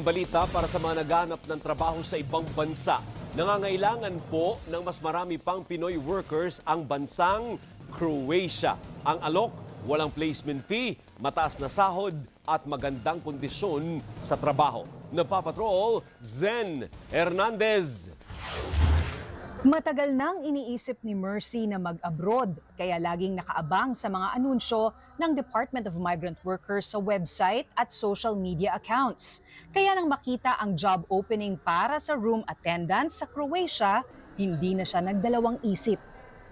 balita para sa mga naghahanap ng trabaho sa ibang bansa. Nangangailangan po ng mas marami pang Pinoy workers ang bansang Croatia. Ang alok, walang placement fee, mataas na sahod at magandang kondisyon sa trabaho. Nagpapatrol, Zen Hernandez. Matagal nang iniisip ni Mercy na mag-abroad, kaya laging nakaabang sa mga anunsyo ng Department of Migrant Workers sa website at social media accounts. Kaya nang makita ang job opening para sa room attendant sa Croatia, hindi na siya nagdalawang isip.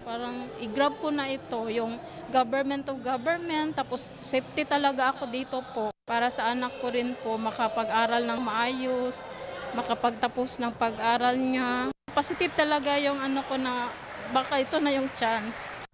Parang i-grab ko na ito, yung government to government, tapos safety talaga ako dito po. Para sa anak ko rin po, makapag-aral ng maayos, makapagtapos ng pag-aral niya. Positive talaga yung ano ko na baka ito na yung chance.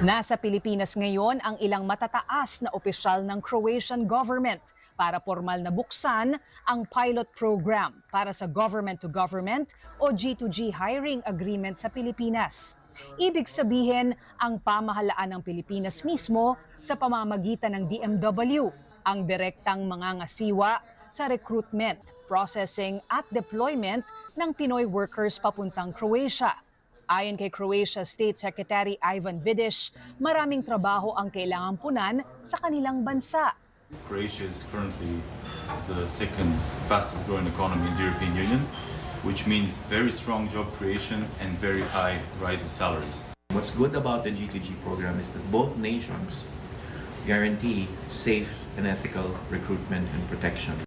Nasa Pilipinas ngayon ang ilang matataas na opisyal ng Croatian government para formal na buksan ang pilot program para sa government-to-government o G2G hiring agreement sa Pilipinas. Ibig sabihin, ang pamahalaan ng Pilipinas mismo sa pamamagitan ng DMW ang direktang mangangasiwa sa recruitment, processing at deployment ng Pinoy workers papuntang Croatia. Ayon kay Croatia State Secretary Ivan Vidic, maraming trabaho ang kailangang punan sa kanilang bansa. Croatia is currently the second fastest growing economy in the European Union, which means very strong job creation and very high rise of salaries. What's good about the G2G program is that both nations guarantee safe and ethical recruitment and protection.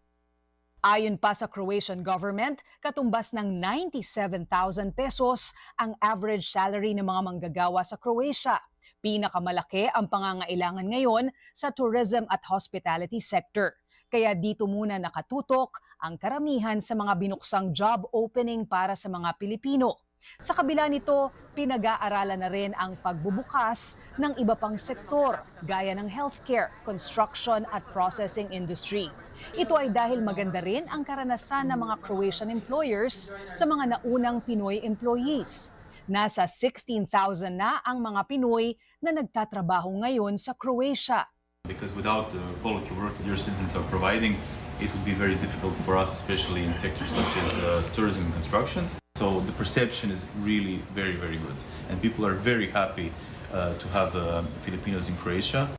Ayon pa sa Croatian government, katumbas ng 97,000 pesos ang average salary ng mga manggagawa sa Croatia. Pinakamalaki ang pangangailangan ngayon sa tourism at hospitality sector. Kaya dito muna nakatutok ang karamihan sa mga binuksang job opening para sa mga Pilipino. Sa kabila nito, pinag-aaralan na rin ang pagbubukas ng iba pang sektor gaya ng healthcare, construction at processing industry. Ito ay dahil maganda rin ang karanasan ng mga Croatian employers sa mga naunang Pinoy employees. Nasa 16,000 na ang mga Pinoy na nagtatrabaho ngayon sa Croatia. Because without the quality work that your citizens are providing, it would be very difficult for us, especially in sectors such as tourism and construction. So the perception is really very, very good. And people are very happy to have Filipinos in Croatia.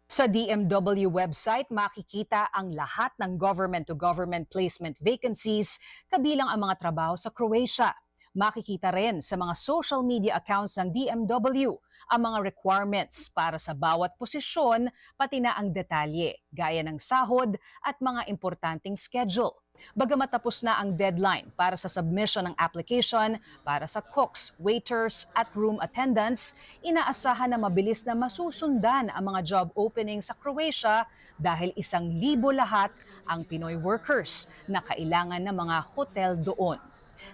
Sa DMW website, makikita ang lahat ng government-to-government placement vacancies, kabilang ang mga trabaho sa Croatia. Makikita rin sa mga social media accounts ng DMW ang mga requirements para sa bawat posisyon, pati na ang detalye, gaya ng sahod at mga importanteng schedule. Bagamat tapos na ang deadline para sa submission ng application para sa cooks, waiters at room attendants, inaasahan na mabilis na masusundan ang mga job opening sa Croatia dahil 1,000 lahat ang Pinoy workers na kailangan ng mga hotel doon.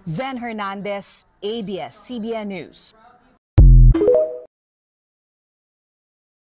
Zen Hernandez, ABS-CBN News.